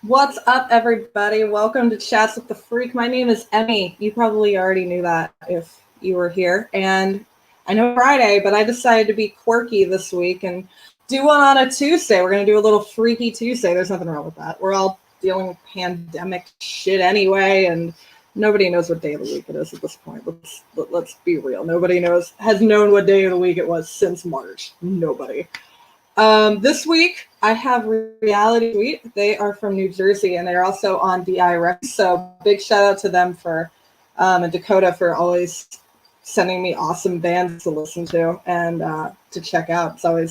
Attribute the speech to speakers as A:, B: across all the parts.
A: What's up, everybody? Welcome to Chats with the Freak. My name is Emmy. You probably already knew that if you were here. And I know Friday, but I decided to be quirky this week and do one on a Tuesday. We're going to do a little Freaky Tuesday. There's nothing wrong with that. We're all dealing with pandemic shit anyway, and nobody knows what day of the week it is at this point. Let's be real. Nobody has known what day of the week it was since March. Nobody. This week, I have Reality Suite. They are from New Jersey, and they're also on DI Records. So big shout out to them and Dakota for always sending me awesome bands to listen to and to check out. I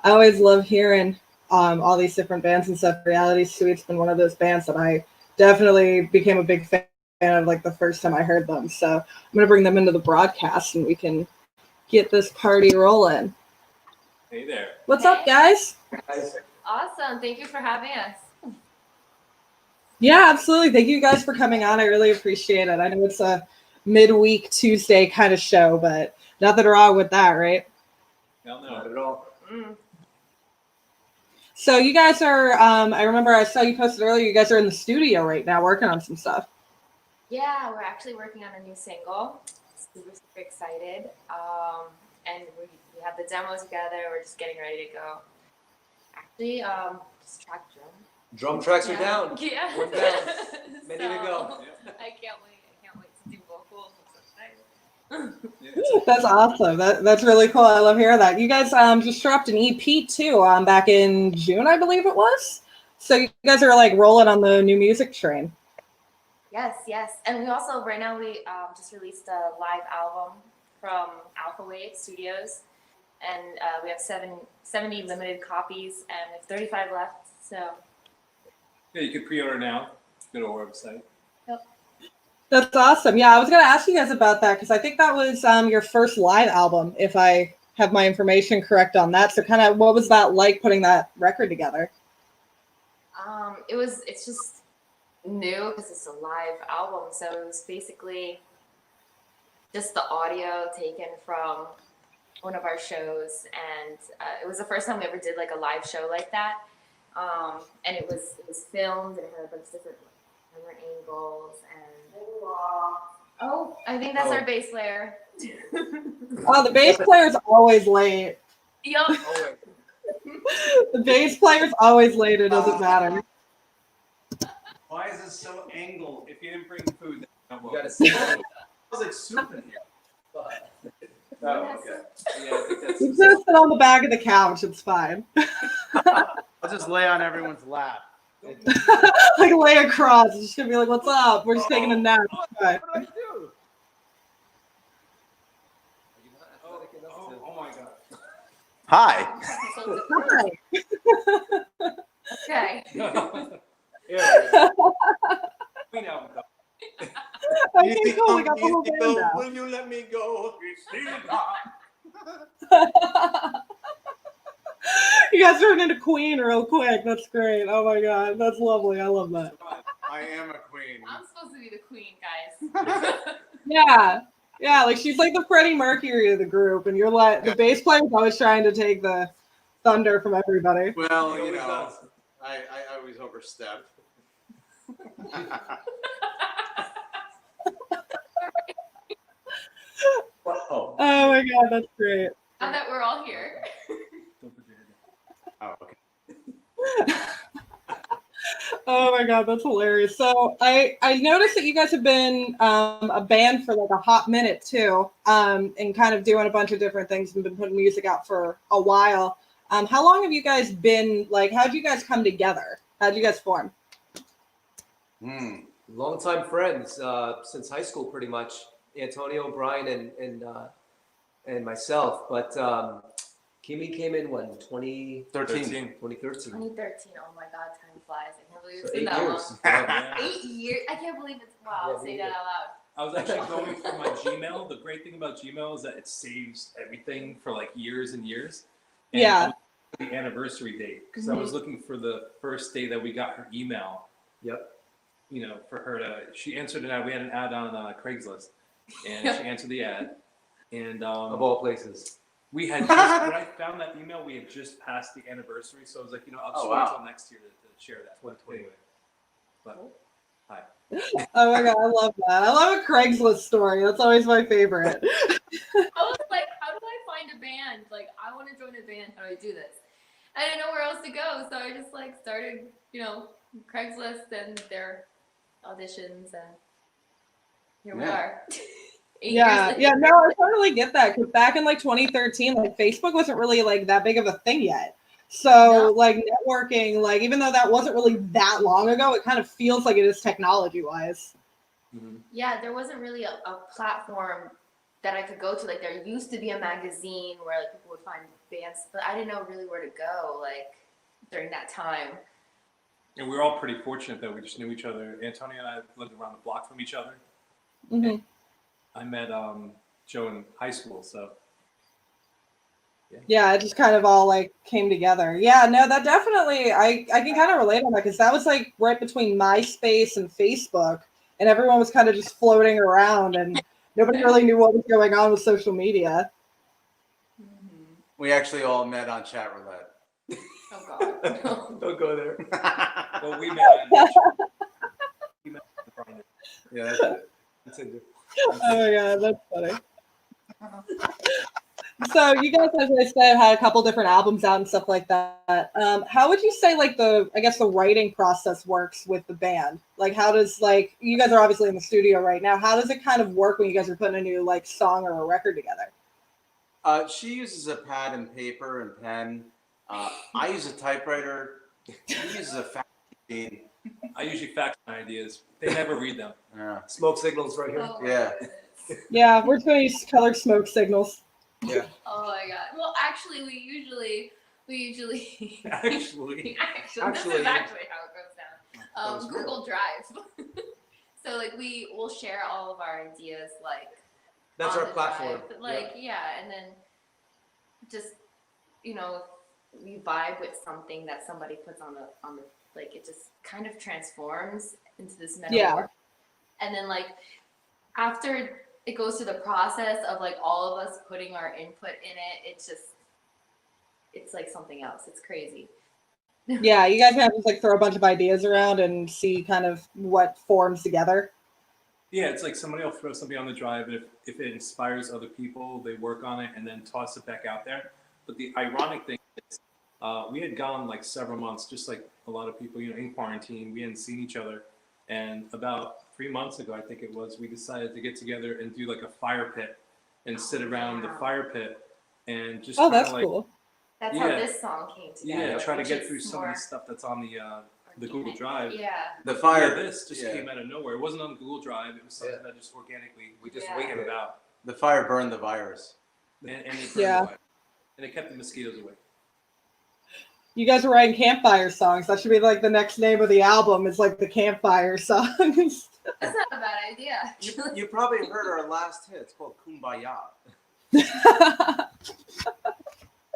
A: always love hearing all these different bands and stuff. Reality Suite's been one of those bands that I definitely became a big fan of, like, the first time I heard them. So I'm going to bring them into the broadcast, and we can get this party rolling.
B: Hey there.
A: What's up, guys?
C: Awesome. Thank you for having us.
A: Yeah, absolutely. Thank you guys for coming on. I really appreciate it. I know it's a midweek Tuesday kind of show, but nothing wrong with that, right?
B: No, not at all.
A: So you guys are, I remember I saw you posted earlier, you guys are in the studio right now working on some stuff.
C: Yeah, we're actually working on a new single. Super excited. And we have the demo together. We're just getting ready to go. Actually, just track drum.
D: Drum tracks are down.
C: Yeah.
D: We're down. Ready to go.
C: I can't wait to do vocals. I'm so
A: excited. That's awesome. That's really cool. I love hearing that. You guys just dropped an EP too back in June, I believe it was. So you guys are like rolling on the new music train.
C: Yes. And we also, right now, we just released a live album from Alpha Wave Studios. And we have 70 limited copies, and we have 35 left. So
B: yeah, you can pre-order now. Go to our website.
C: Yep.
A: That's awesome. Yeah, I was going to ask you guys about that because I think that was your first live album, if I have my information correct on that. So kind of what was that like putting that record together?
C: It's just new because it's a live album. So it was basically just the audio taken from one of our shows, and it was the first time we ever did like a live show like that. And it was filmed, and it had a bunch of different camera angles, and I think that's our bass player.
A: Oh, the bass player's always late.
C: Yup.
A: The bass player's always late. It doesn't matter.
B: Why is this so angled? If you didn't bring food, then
D: You gotta see.
B: It was like soup in here. Oh, okay. Yeah, I think that's.
A: You just sit on the back of the couch. It's fine.
E: I'll just lay on everyone's lap.
A: Like lay across. It's just gonna be like, "What's up? We're just taking a nap."
D: What do I do?
B: Oh my God.
E: Hi.
A: Hi.
C: Okay.
B: Yeah. We know.
A: Okay, cool. We got the whole band now.
D: Will you let me go?
A: You guys turned into Queen real quick. That's great. Oh my God, that's lovely. I love that.
E: I am a queen.
C: I'm supposed to be the queen, guys.
A: Yeah. Like she's like the Freddie Mercury of the group, and you're like the bass player's always trying to take the thunder from everybody.
E: Well, you know, I always overstep.
A: Oh my God, that's great.
C: Now that we're all here.
E: Oh, okay.
A: Oh my God, that's hilarious. So I noticed that you guys have been a band for like a hot minute too, and kind of doing a bunch of different things and been putting music out for a while. How long have you guys been, like, how'd you guys come together? How'd you guys form?
D: Longtime friends since high school, pretty much. Antonio, Brian, and myself. But Kimmii came in when 2013.
C: 2013. Oh my God, time flies. I can't believe it's
D: So
C: been
D: 8
C: that
D: years.
C: long.
B: Yeah.
C: 8 years. I can't believe it's wow.
D: Yeah,
C: Say that out loud.
B: I was actually going through my Gmail. The great thing about Gmail is that it saves everything for like years and years. And
A: Yeah.
B: I was looking at the anniversary date because I was looking for the first day that we got her email.
D: Yep.
B: You know, for her to, she answered an ad. We had an ad on Craigslist, and she answered the ad. And
D: Of all places.
B: we had just, when I found that email, we had just passed the anniversary. So I was like, you know, I'll just
E: Oh,
B: wait
E: wow.
B: till next year to share that.
D: 2020.
B: Anyway, But hi.
A: Oh my God, I love that. I love a Craigslist story. That's always my favorite.
C: I was like, how do I find a band? Like, I want to join a band. How do I do this? I didn't know where else to go, so I just like started, Craigslist and their auditions, and here we are. 8
A: Yeah,
C: years
A: yeah,
C: later.
A: no, I totally get that. Because back in like 2013, like Facebook wasn't really like that big of a thing yet. So
C: No.
A: like networking, like even though that wasn't really that long ago, it kind of feels like it is technology wise.
B: Mm-hmm.
C: Yeah, there wasn't really a platform that I could go to. Like, there used to be a magazine where like people would find bands, but I didn't know really where to go like during that time.
B: And we were all pretty fortunate that we just knew each other. Antonio and I lived around the block from each other.
A: Mm-hmm.
B: I met Joe in high school, so
A: Yeah, it just kind of all like came together. Yeah, no, that definitely I can kind of relate on that because that was like right between MySpace and Facebook, and everyone was kind of just floating around, and nobody really knew what was going on with social media.
C: Mm-hmm.
E: We actually all met on Chat Roulette.
C: Oh God. No.
D: Don't go there.
B: well, we met.
E: Yeah, that's it.
D: That's it.
A: Oh my God, that's funny. So you guys, as I said, had a couple different albums out and stuff like that. How would you say like the writing process works with the band? Like how does like you guys are obviously in the studio right now. How does it kind of work when you guys are putting a new like song or a record together?
E: She uses a pad and paper and pen. I use a typewriter. He uses a fax machine.
B: I usually fax my ideas. They never read them.
E: Yeah.
D: Smoke signals right here.
C: Oh, my
E: Yeah.
C: goodness.
A: Yeah, we're just gonna use colored smoke signals.
D: Yeah.
C: Oh my God. Well, actually, we usually
B: Actually,
C: this is
D: Actually.
C: actually how it goes down.
D: That was real.
C: Google Drive. So like we will share all of our ideas like
D: That's
C: on
D: our
C: the
D: platform.
C: drive. Like and then just we vibe with something that somebody puts on the like it just kind of transforms into this metal
A: Yeah.
C: work. And then like after it goes through the process of like all of us putting our input in it, it's like something else. It's crazy.
A: Yeah, you guys have to like throw a bunch of ideas around and see kind of what forms together.
B: yeah, it's like somebody will throw something on the drive, and if it inspires other people, they work on it and then toss it back out there. But the ironic thing is, we had gone like several months, just like a lot of people, in quarantine. We hadn't seen each other, and about 3 months ago, I think it was, we decided to get together and do like a fire pit and sit around the fire pit and just
A: Oh,
B: kinda,
A: that's
B: like,
A: cool.
C: That's how
B: Yeah.
C: this song came together.
B: Yeah, try to
C: which
B: get
C: is
B: through some of
C: more
B: the stuff that's on the Google
C: organic.
B: Drive.
C: Yeah.
E: The
B: Yeah,
E: fire.
B: this just came out of nowhere. It wasn't on Google Drive. It was something that just organically we just
C: Yeah.
B: winged it out,
E: The fire burned the virus.
B: and it burned
A: Yeah.
B: away. And it kept the mosquitoes away.
A: You guys are writing campfire songs. That should be like the next name of the album is like the campfire songs.
C: That's not a bad idea.
E: You probably heard our last hit. It's called Kumbaya.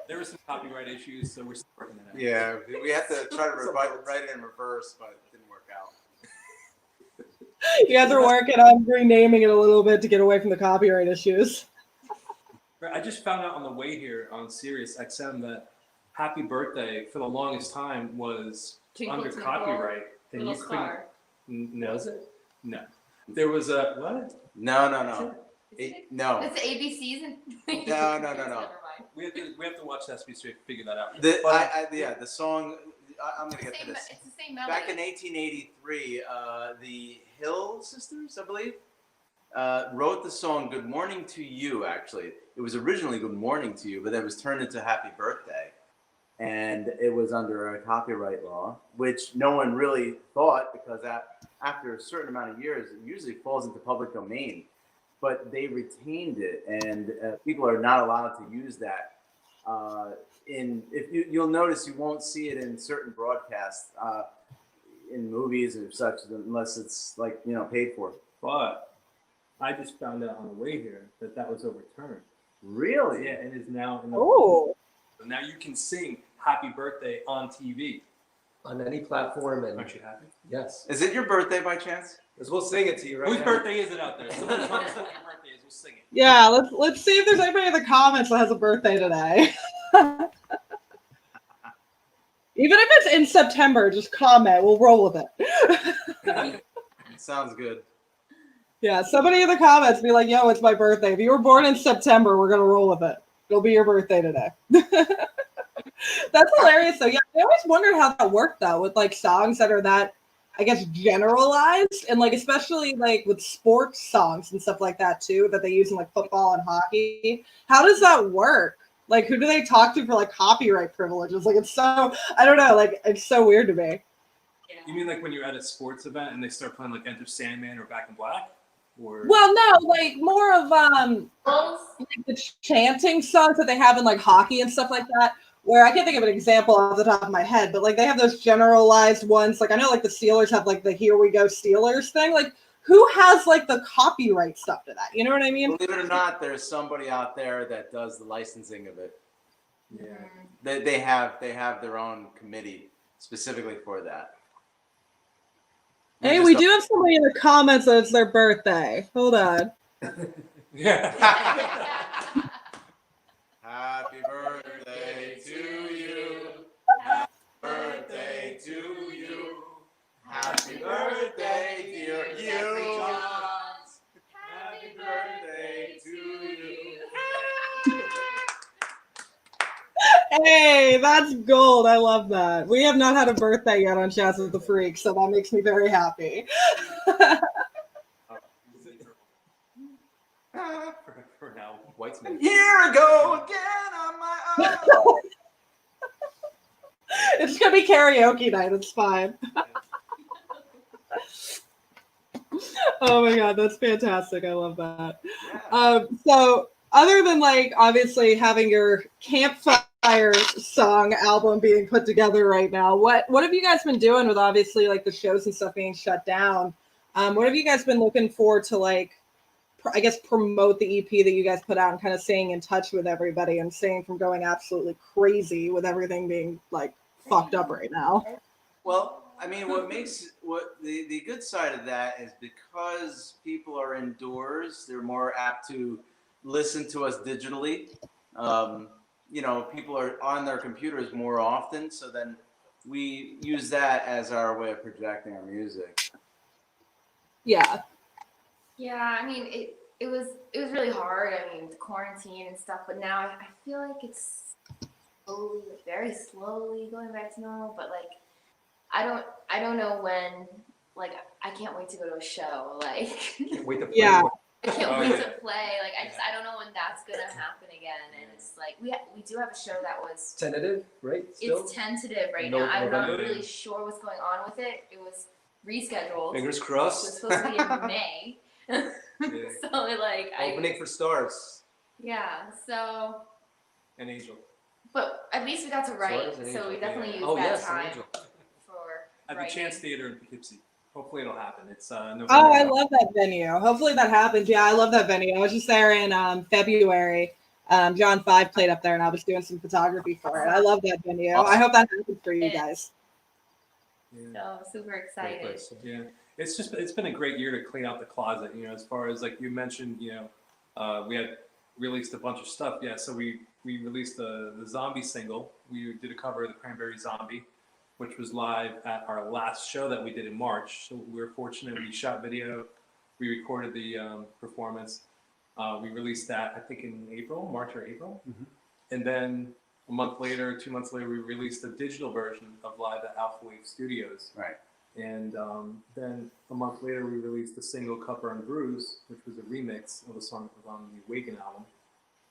B: There were some copyright issues, so we're still working it out.
E: Yeah, we had to try to write it in reverse, but it didn't work out.
A: You guys are working on renaming it a little bit to get away from the copyright issues.
B: I just found out on the way here on Sirius XM that Happy Birthday for the longest time was
C: Twinkle,
B: under
C: twinkle,
B: copyright, and
C: little
B: you couldn't.
C: star.
B: No, no. There was a what?
E: No.
C: Is it?
E: No.
C: It's the ABCs and
E: No.
C: Never mind.
B: We have to watch Sesame Street to figure that out.
E: The
B: But,
E: the song. I'm gonna get to this.
C: It's the same melody.
E: Back in 1883, the Hill Sisters, I believe, wrote the song "Good Morning to You." Actually, it was originally "Good Morning to You," but then it was turned into "Happy Birthday," and it was under a copyright law, which no one really thought because after a certain amount of years, it usually falls into public domain. But they retained it, and people are not allowed to use that. You'll notice, you won't see it in certain broadcasts, in movies or such, unless it's like paid for.
B: but I just found out on the way here that was overturned.
E: Really?
B: Yeah, it is now in the.
A: Oh.
B: So now you can sing Happy Birthday on TV.
D: On any platform, and
B: Aren't you happy?
D: yes,
E: Is it your birthday by chance?
D: because we'll sing it to you right
B: Whose
D: now.
B: birthday is it out there? Someone tell us what your birthday is. We'll sing it.
A: Yeah, let's see if there's anybody in the comments that has a birthday today. Even if it's in September, just comment. We'll roll with it.
E: Sounds good.
A: Yeah, somebody in the comments be like, yo, it's my birthday. If you were born in September, we're going to roll with it. It'll be your birthday today. That's hilarious. So, yeah, I always wondered how that worked, though, with like songs that are that, I guess, generalized. And like, especially like with sports songs and stuff like that, too, that they use in like football and hockey. How does that work? Like, who do they talk to for like copyright privileges? Like, it's so, I don't know, like, it's so weird to me.
B: You mean like when you're at a sports event and they start playing like Enter Sandman or Back in Black? Or
A: Well, no, like more of like the chanting songs that they have in like hockey and stuff like that, where I can't think of an example off the top of my head, but like they have those generalized ones. Like I know like the Steelers have like the Here We Go Steelers thing. Like who has like the copyright stuff to that? You know what I mean?
E: Believe it or not, there's somebody out there that does the licensing of it.
B: yeah.
E: They have their own committee specifically for that.
A: Hey, we do have somebody in the comments that it's their birthday. Hold on.
B: Yeah.
E: Happy birthday to you. Happy birthday to you. Happy birthday, dear you. Happy birthday to you.
A: Hey, that's gold. I love that. We have not had a birthday yet on Chats with the Freak, so that makes me very happy.
B: For now.
D: Whitesman.
E: Here I go again on my own.
A: It's gonna be karaoke night. It's fine. Oh my god, that's fantastic. I love that. So other than like obviously having your campfire song album being put together right now, what have you guys been doing with obviously like the shows and stuff being shut down? What have you guys been looking for to like, I guess, promote the EP that you guys put out and kind of staying in touch with everybody and staying from going absolutely crazy with everything being like fucked up right now?
E: Well, I mean, what the good side of that is because people are indoors, they're more apt to listen to us digitally. You know, people are on their computers more often, so then we use that as our way of projecting our music.
A: Yeah.
C: Yeah, I mean, it was really hard. I mean, the quarantine and stuff, but now I feel like it's slowly, like, very slowly going back to normal. But like, I don't know when. Like, I can't wait to go to a show. Like,
D: Can't wait to play.
A: Yeah.
C: I can't
B: Oh,
C: wait
B: yeah.
C: to play. Like, I don't know when that's gonna happen again. And it's like we do have a show that was.
D: Tentative, right? Still?
C: It's tentative right
D: No,
C: now. I'm not
D: November.
C: really sure what's going on with it. It was rescheduled.
B: Fingers
C: It was
B: crossed.
C: supposed to be in May. So like
D: Opening for stars.
C: yeah. So
B: An angel.
C: but at least we got to write.
D: Stars and
C: So we
D: Angel,
C: definitely
D: yeah.
C: used
D: Oh
C: that
D: yes, an
C: time
D: angel.
C: for
B: At the
C: writing.
B: Chance Theater in Poughkeepsie. Hopefully it'll happen. It's November.
A: Oh, I love that venue. Hopefully that happens. Yeah, I love that venue. I was just there in February. John 5 played up there, and I was doing some photography for it. I love that venue. I
E: Awesome.
A: hope that happens for you guys.
B: Yeah.
C: So super
D: Great
C: excited.
D: place.
B: Yeah, it's been a great year to clean out the closet. You know, as far as like you mentioned, you know, we had released a bunch of stuff. Yeah, so we released the zombie single. We did a cover of the Cranberry Zombie, which was live at our last show that we did in March. So we were fortunate. We shot video, we recorded the performance. We released that I think in March or April, and then a month later, 2 months later, we released a digital version of Live at Alpha Wave Studios.
E: Right.
B: And then a month later, we released the single Cover and Bruise, which was a remix of a song that was on the Awaken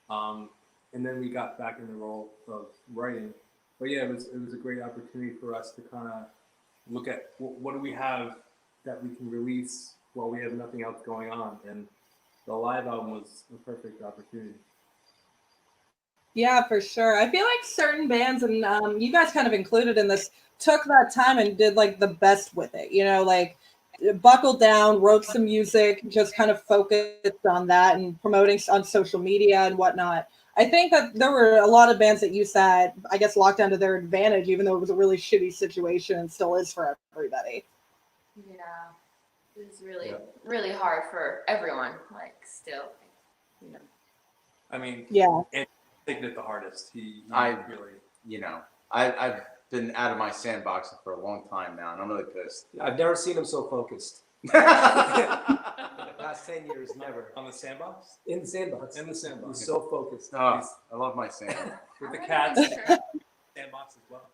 B: album. And then we got back in the role of writing. But yeah, it was a great opportunity for us to kind of look at what do we have that we can release while we have nothing else going on. And the live album was a perfect opportunity.
A: Yeah, for sure. I feel like certain bands, and you guys kind of included in this, took that time and did like the best with it. You know, like buckled down, wrote some music, just kind of focused on that and promoting on social media and whatnot. I think that there were a lot of bands that used that, I guess, lockdown to their advantage, even though it was a really shitty situation and still is for everybody.
C: Yeah. It was really hard for everyone. Like still, you know.
B: I mean,
A: Yeah.
B: and taking it the hardest. He
E: I-
B: really.
E: You know, I've been out of my sandbox for a long time now, and I'm really pissed.
D: I've never seen him so focused. In the past 10 years, never.
B: On the sandbox?
D: In the sandbox.
B: In the sandbox.
D: He's so focused.
E: Oh, I love my sand.
B: With the
C: I'm
B: cats.
C: not sure.
B: Sandbox as well.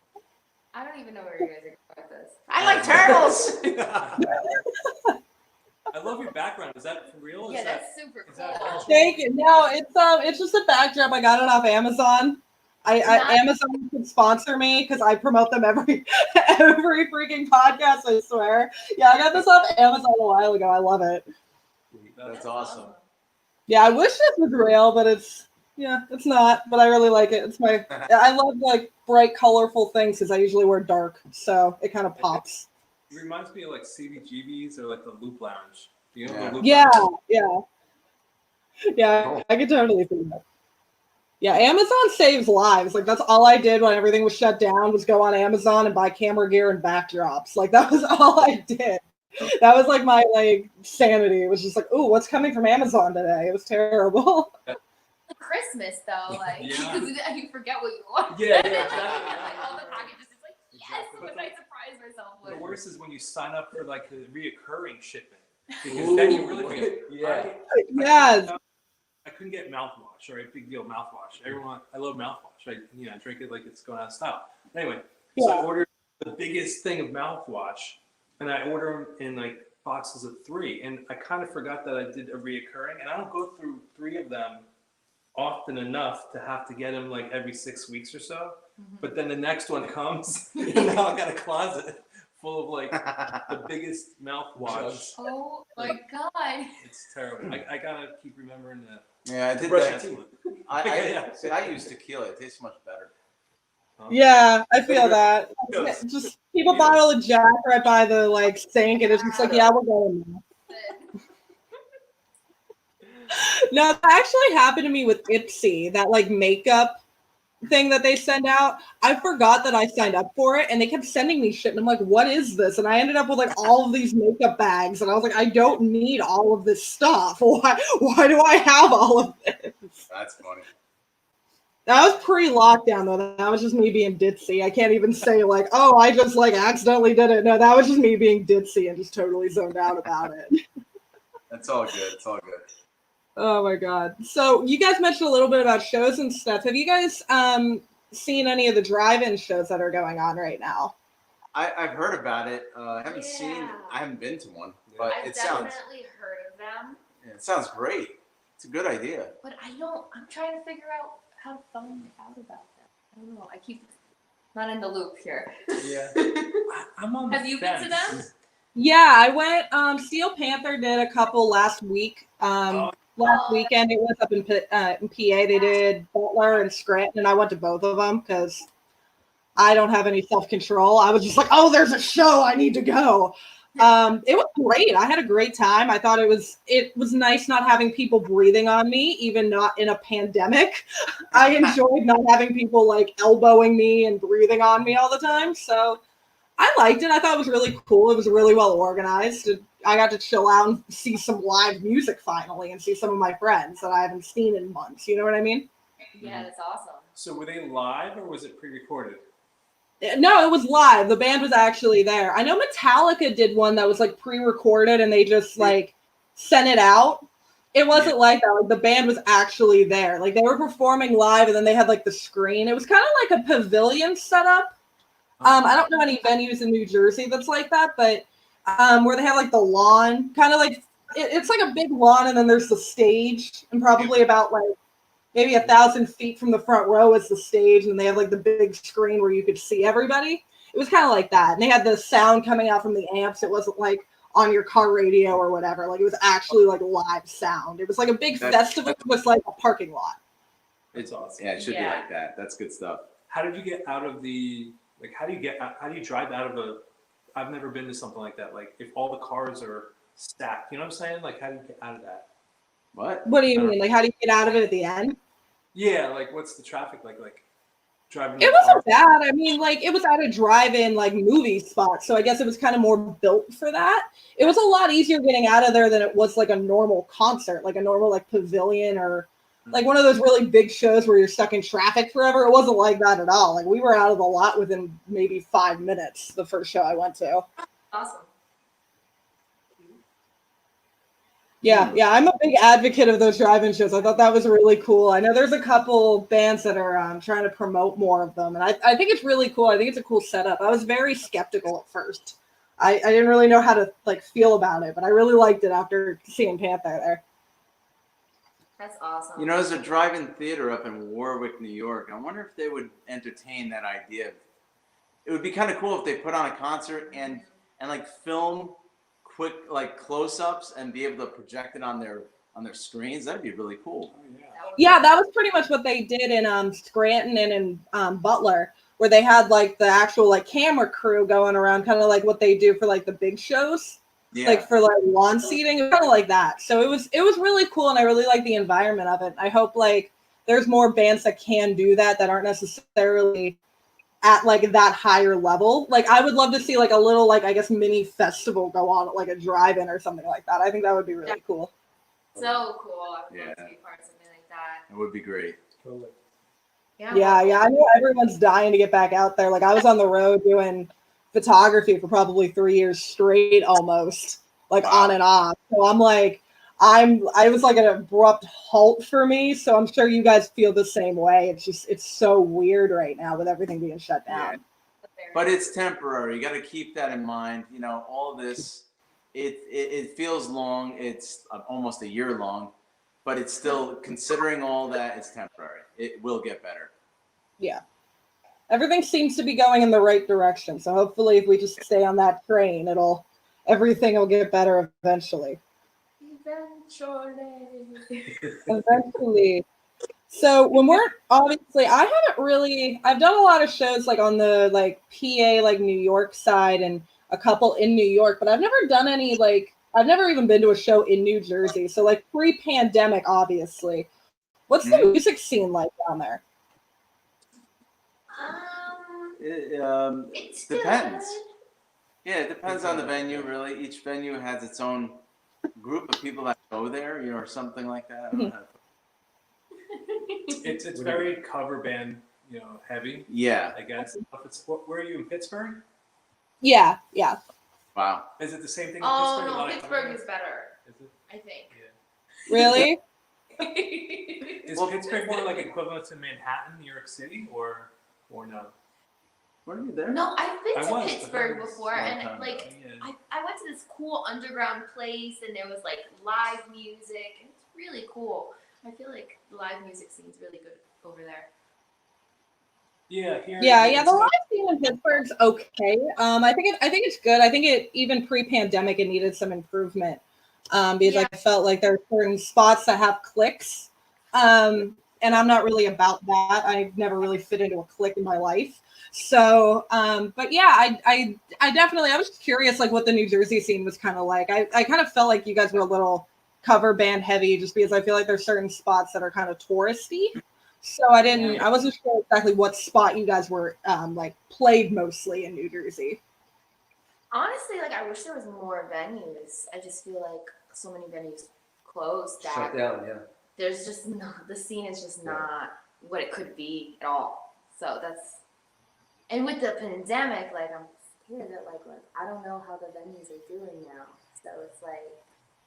C: I don't even know where you guys are going with this.
E: I like turtles.
B: I love your background. Is that for real?
C: Yeah,
B: Is that,
C: that's super
B: is that
C: cool.
A: Thank you. No, it's just a backdrop. I got it off Amazon. Amazon could sponsor me because I promote them every freaking podcast, I swear. Yeah, I got this off Amazon a while ago. I love it.
E: That's awesome.
A: Yeah, I wish this was real, but it's not. But I really like it. I love like bright, colorful things because I usually wear dark, so it kind of pops.
B: It reminds me of like CBGBs or like the Loop Lounge. Do you know the Loop
A: Yeah,
B: Lounge?
A: yeah. I could totally see that. Yeah, Amazon saves lives. Like that's all I did when everything was shut down was go on Amazon and buy camera gear and backdrops. Like that was all I did. That was like my sanity. It was just like, ooh, what's coming from Amazon today? It was terrible.
C: Christmas though, like
B: Yeah.
C: you forget what you want.
B: Yeah,
C: And then,
B: exactly.
C: like all the packages, it's like yes, what did I surprise myself
B: The
C: with?
B: worst is when you sign up for like a reoccurring shipment. Because
D: Ooh,
B: then you really forget.
D: yeah.
A: Yes.
B: I couldn't get mouthwash, right? Big deal mouthwash. I love mouthwash. I drink it like it's going out of style. Anyway, so I ordered the biggest thing of mouthwash, and I order them in like boxes of 3. And I kind of forgot that I did a reoccurring, and I don't go through 3 of them often enough to have to get them like every 6 weeks or so. But then the next one comes, and now I got a closet full of like the biggest mouthwash.
C: Oh my god.
B: It's terrible. I gotta keep remembering that.
E: Yeah, I did
D: Brush
E: that.
D: your teeth.
E: See, I use tequila. It tastes much better.
A: Yeah, I feel that.
B: Yes.
A: Just keep a bottle of Jack right by the sink, and it's just like, yeah, we're going now. No, that actually happened to me with Ipsy, that makeup thing that they send out. I forgot that I signed up for it, and they kept sending me shit, and I'm like, what is this? And I ended up with all of these makeup bags, and I was like, I don't need all of this stuff. Why do I have all of this?
E: That's funny.
A: That was pre-lockdown though. That was just me being ditzy. I can't even say oh, I just accidentally did it. No, that was just me being ditzy and just totally zoned out about it.
E: That's all good. It's all good.
A: Oh my god. So you guys mentioned a little bit about shows and stuff. Have you guys seen any of the drive-in shows that are going on right now?
E: I've heard about it. I haven't been to one, but
C: I've
E: it sounds
C: definitely heard of them,
E: it sounds great. It's a good idea.
C: but I'm trying to figure out how to find out about them. I don't know. I keep not in the loop here.
B: Yeah. I'm on the
C: Have you been to
B: fence.
C: them?
A: Yeah, I went. Steel Panther did a couple last week. Last weekend it was up in PA. They did Butler and Scranton, and I went to both of them because I don't have any self-control. I was just like, oh, there's a show, I need to go. It was great. I had a great time. I thought it was nice not having people breathing on me, even not in a pandemic. I enjoyed not having people elbowing me and breathing on me all the time. So I liked it. I thought it was really cool. It was really well organized. I got to chill out and see some live music finally and see some of my friends that I haven't seen in months. You know what I mean?
C: Yeah, that's awesome.
B: So were they live or was it pre-recorded?
A: No, it was live. The band was actually there. I know Metallica did one that was pre-recorded and they just sent it out. It wasn't like that. The band was actually there. They were performing live and then they had the screen. It was kind of like a pavilion setup. I don't know any venues in New Jersey that's like that, but where they have the lawn, kind of it's like a big lawn, and then there's the stage, and probably about maybe 1,000 feet from the front row is the stage, and they have the big screen where you could see everybody. It was kind of like that, and they had the sound coming out from the amps. It wasn't on your car radio or whatever. It was actually live sound. It was a big festival with a parking lot.
B: It's awesome.
E: Yeah, it should be like that. That's good stuff.
B: How did you get out of the how do you drive out of I've never been to something like that. If all the cars are stacked, you know what I'm saying? How do you get out of that?
A: What do you mean? How do you get out of it at the end?
B: Yeah, what's the traffic like? Driving.
A: It wasn't bad. I mean, it was at a drive-in movie spot, so I guess it was kind of more built for that. It was a lot easier getting out of there than it was a normal concert, a normal pavilion or like one of those really big shows where you're stuck in traffic forever. It wasn't like that at all. Like we were out of the lot within maybe 5 minutes. The first show I went to.
C: Awesome.
A: Yeah, I'm a big advocate of those drive-in shows. I thought that was really cool. I know there's a couple bands that are trying to promote more of them, and I think it's really cool. I think it's a cool setup. I was very skeptical at first. I didn't really know how to like feel about it, but I really liked it after seeing Panther there.
C: That's awesome.
E: You know, there's a drive-in theater up in Warwick, New York. I wonder if they would entertain that idea. It would be kind of cool if they put on a concert and like film quick like close-ups and be able to project it on their screens. That'd be really cool.
A: Yeah, that was pretty much what they did in Scranton and in Butler, where they had like the actual like camera crew going around, kind of like what they do for like the big shows.
E: Yeah.
A: Like for like lawn seating, kind of like that. So it was really cool, and I really like the environment of it. I hope like there's more bands that can do that aren't necessarily at like that higher level. Like I would love to see like a little like I guess mini festival go on at like a drive-in or something like that. I think that would be really cool.
C: So cool. I would
E: Yeah.
C: love to be part of something like that.
E: It would be great.
B: Totally.
A: Yeah. I know everyone's dying to get back out there. Like I was on the road doing photography for probably 3 years straight almost, like on and off. So I'm like, I was like an abrupt halt for me. So I'm sure you guys feel the same way. It's so weird right now with everything being shut down.
E: Yeah. But it's temporary. You got to keep that in mind. You know, all this, it feels long. It's almost a year long, but it's still, considering all that, it's temporary. It will get better.
A: Yeah. Everything seems to be going in the right direction. So hopefully if we just stay on that train, everything will get better eventually. Eventually. So when we're obviously, I've done a lot of shows like on the like PA, like New York side and a couple in New York, but I've never done any I've never even been to a show in New Jersey. So like pre-pandemic, obviously. What's the music scene like down there?
E: It depends. Yeah, it depends on the venue, really. Each venue has its own group of people that go there, or something like that. I don't know.
B: It's very cover band, heavy.
E: Yeah.
B: I guess. Where are you in Pittsburgh?
A: Yeah.
E: Wow.
B: Is it the same thing in
C: Oh
B: Pittsburgh?
C: no, Pittsburgh is better.
B: Is it?
C: I think.
B: Yeah.
A: Really?
B: Is Pittsburgh more like equivalent to Manhattan, New York City, or no?
E: Were you there?
C: No, I've been to
B: was,
C: Pittsburgh
B: but it was
C: before,
B: a long
C: and
B: time
C: like
B: ago, yeah.
C: I went to this cool underground place, and there was like live music, and it's really cool. I feel like the live music scene's really good over there.
B: Yeah, here.
A: Yeah. The live scene in Pittsburgh's okay. I think it's good. I think it even pre-pandemic it needed some improvement. Because I felt like there are certain spots that have clicks. And I'm not really about that. I've never really fit into a click in my life. So, but yeah, I definitely, I was curious like what the New Jersey scene was kind of like. I kind of felt like you guys were a little cover band heavy just because I feel like there's certain spots that are kind of touristy. So I wasn't sure exactly what spot you guys were like played mostly in New Jersey.
C: Honestly, like I wish there was more venues. I just feel like so many venues closed that
D: Shut down, yeah.
C: there's just not, the scene is just not what it could be at all. So and with the pandemic, like I'm scared that like I don't know how the venues are doing now. So it's like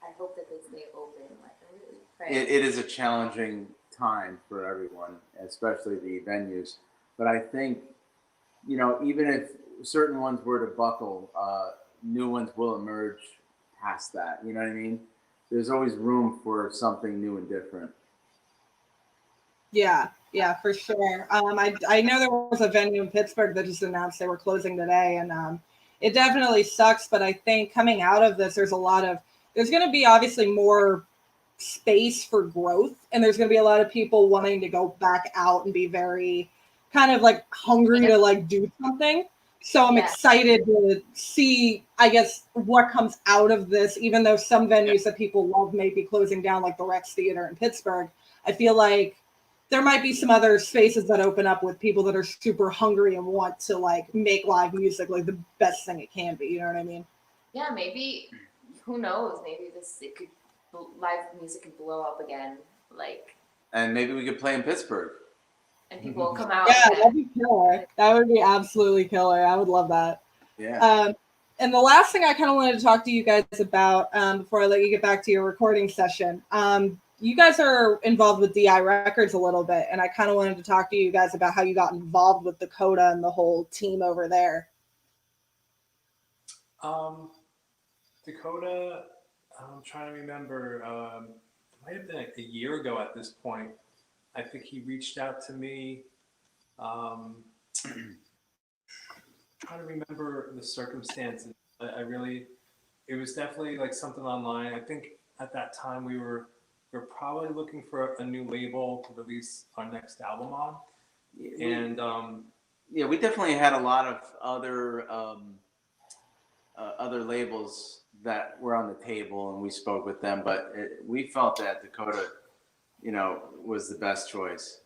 C: I hope that they stay open. Like I really pray.
E: It is a challenging time for everyone, especially the venues. But I think, even if certain ones were to buckle, new ones will emerge past that. You know what I mean? There's always room for something new and different.
A: Yeah, for sure. I know there was a venue in Pittsburgh that just announced they were closing today, and it definitely sucks. But I think coming out of this, there's going to be obviously more space for growth, and there's going to be a lot of people wanting to go back out and be very kind of like hungry to like do something. So I'm excited to see, I guess, what comes out of this, even though some venues that people love may be closing down, like the Rex Theater in Pittsburgh. I feel like there might be some other spaces that open up with people that are super hungry and want to like make live music like the best thing it can be. You know what I mean?
C: Yeah, maybe, who knows? Maybe live music could blow up again. Like,
E: And maybe we could play in Pittsburgh.
C: And people will come out.
A: Yeah,
C: and
A: that'd be killer. That would be absolutely killer. I would love that.
E: Yeah.
A: And the last thing I kind of wanted to talk to you guys about before I let you get back to your recording session, you guys are involved with DI Records a little bit, and I kind of wanted to talk to you guys about how you got involved with Dakota and the whole team over there.
B: Dakota, I'm trying to remember, it might have been like a year ago at this point. I think he reached out to me. Trying to remember the circumstances. It was definitely like something online. I think at that time we were probably looking for a new label to release our next album on. And
E: yeah, we definitely had a lot of other labels that were on the table, and we spoke with them, but we felt that Dakota, was the best choice.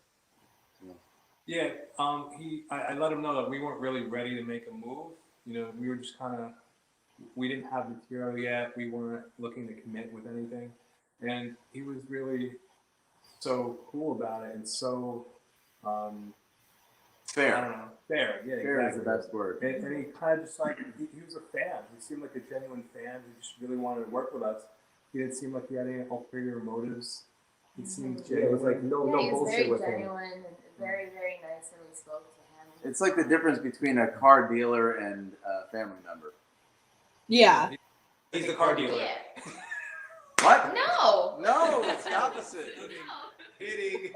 B: yeah, I let him know that we weren't really ready to make a move. We were just we didn't have material yet. We weren't looking to commit with anything. And he was really so cool about it and so
E: Fair.
B: I don't know. Fair, yeah,
E: Fair
B: exactly.
E: is the best word.
B: And he kind of just he was a fan. He seemed like a genuine fan. He just really wanted to work with us. He didn't seem like he had any ulterior motives. He seemed genuine.
D: It was like no
C: he was
D: bullshit with
C: very
D: him.
C: genuine and very, very nice when we spoke to him.
E: It's like the difference between a car dealer and a family member.
A: Yeah.
B: He's the car dealer.
C: Yeah.
E: What?
C: No.
E: No, it's the opposite.
B: Kidding.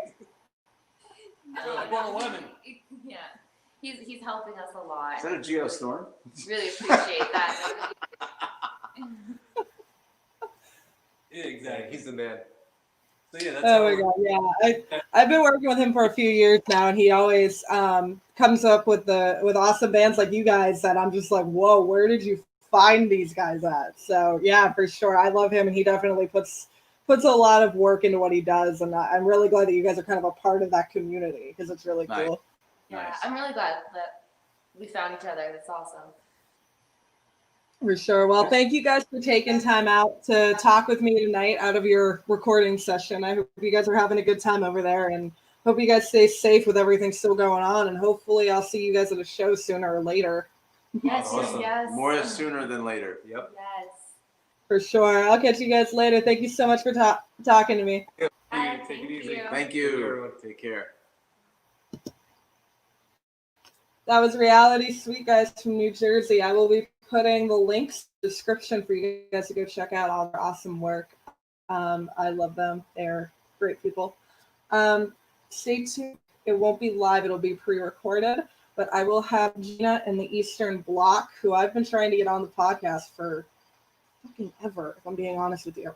C: No.
B: Well, lemon.
C: Yeah. He's helping us a lot.
E: Is that a Geostorm?
C: Really appreciate that.
B: Yeah, exactly.
D: He's the man.
B: So yeah, that's
A: Oh my God, yeah. I've been working with him for a few years now, and he always comes up with awesome bands like you guys that I'm just like, whoa, where did you find these guys at? So yeah, for sure, I love him, and he definitely puts a lot of work into what he does, and I'm really glad that you guys are kind of a part of that community because it's really
E: Nice.
A: cool.
C: Yeah,
E: Nice.
C: I'm really glad that we found each other. That's awesome.
A: For sure. Well, thank you guys for taking time out to talk with me tonight out of your recording session. I hope you guys are having a good time over there, and hope you guys stay safe with everything still going on. And hopefully I'll see you guys at a show sooner or later.
C: Yes,
E: Awesome.
C: yes.
E: More sooner than later.
D: Yep.
C: Yes.
A: For sure. I'll catch you guys later. Thank you so much for talking to me.
C: Bye,
B: Take it easy.
C: you.
E: Thank you. Take care.
A: That was Reality Sweet guys from New Jersey. I will be putting the links in the description for you guys to go check out all their awesome work. I love them. They're great people. Stay tuned. It won't be live. It'll be pre-recorded. But I will have Gina in the Eastern Bloc, who I've been trying to get on the podcast for fucking ever, if I'm being honest with you.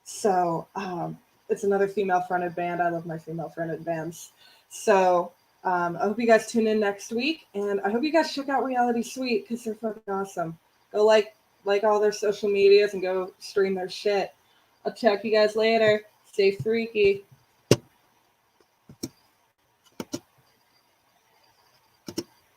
A: So it's another female-fronted band. I love my female-fronted bands. So I hope you guys tune in next week, and I hope you guys check out Reality Sweet because they're fucking awesome. Go like all their social medias and go stream their shit. I'll check you guys later. Stay freaky.